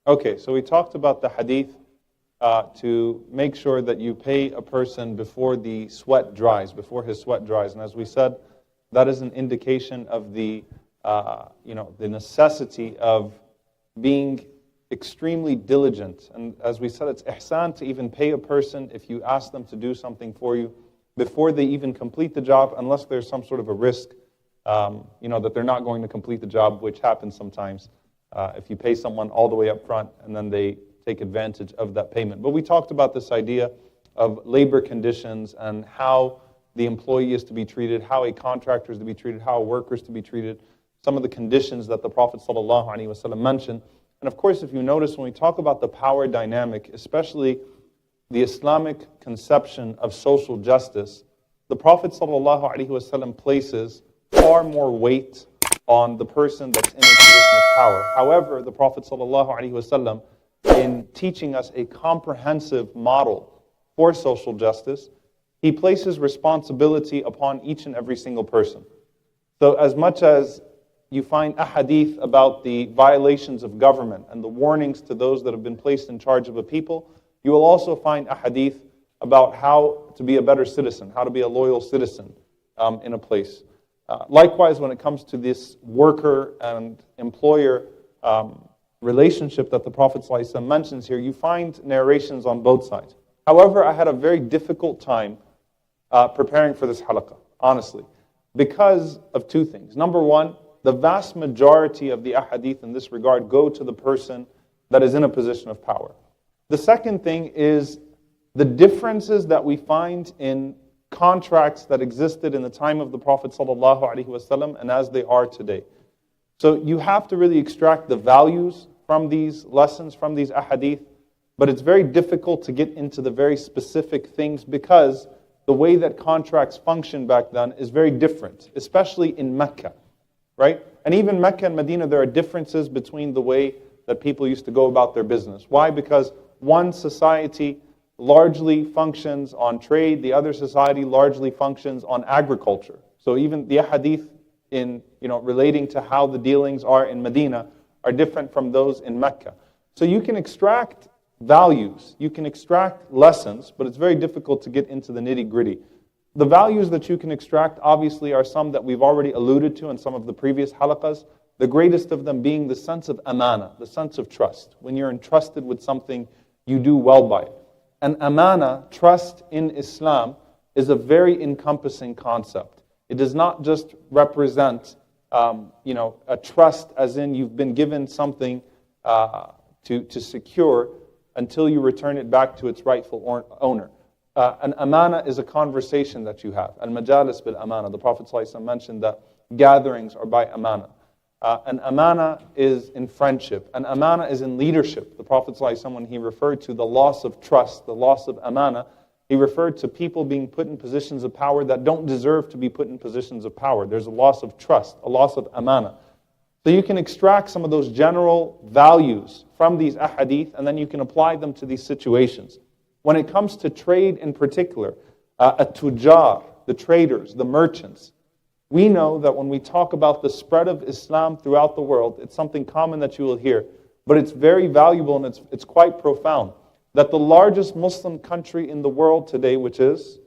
Okay, so we talked about the hadith to make sure that you pay a person before the sweat dries, before his sweat dries. And as we said, that is an indication of the necessity of being extremely diligent. And as we said, it's ihsan to even pay a person if you ask them to do something for you before they even complete the job, unless there's some sort of a risk, that they're not going to complete the job, which happens sometimes. If you pay someone all the way up front and then they take advantage of that payment. But we talked about this idea of labor conditions and how the employee is to be treated, how a contractor is to be treated, how a worker is to be treated, some of the conditions that the Prophet ﷺ mentioned. And of course, if you notice, when we talk about the power dynamic, especially the Islamic conception of social justice, the Prophet ﷺ places far more weight on the person that's in a position of power. However, the Prophet ﷺ, in teaching us a comprehensive model for social justice, he places responsibility upon each and every single person. So as much as you find a hadith about the violations of government and the warnings to those that have been placed in charge of a people, you will also find a hadith about how to be a better citizen, how to be a loyal citizen in a place. Likewise, when it comes to this worker and employer relationship that the Prophet ﷺ mentions here, you find narrations on both sides. However, I had a very difficult time preparing for this halaqah, honestly, because of two things. Number one, the vast majority of the ahadith in this regard go to the person that is in a position of power. The second thing is the differences that we find in contracts that existed in the time of the Prophet ﷺ and as they are today. So you have to really extract the values from these lessons, from these ahadith, but it's very difficult to get into the very specific things because the way that contracts functioned back then is very different, especially in Mecca, right? And even Mecca and Medina, there are differences between the way that people used to go about their business. Why? Because one society largely functions on trade, the other society largely functions on agriculture. So even the hadith in relating to how the dealings are in Medina are different from those in Mecca. So you can extract values, you can extract lessons, but it's very difficult to get into the nitty-gritty. The values that you can extract obviously are some that we've already alluded to in some of the previous halaqas, the greatest of them being the sense of amana, the sense of trust. When you're entrusted with something, you do well by it. And amana, trust in Islam, is a very encompassing concept. It does not just represent, a trust as in you've been given something to secure until you return it back to its rightful owner. An amana is a conversation that you have. Al-majalis bil-amana. The Prophet ﷺ mentioned that gatherings are by amana. An amana is in friendship. An amana is in leadership. The Prophet ﷺ, when he referred to the loss of trust, the loss of amana, he referred to people being put in positions of power that don't deserve to be put in positions of power. There's a loss of trust, a loss of amana. So you can extract some of those general values from these ahadith, and then you can apply them to these situations. When it comes to trade in particular, at-tujar, the traders, the merchants, we know that when we talk about the spread of Islam throughout the world, it's something common that you will hear, but it's very valuable and it's quite profound, that the largest Muslim country in the world today, which is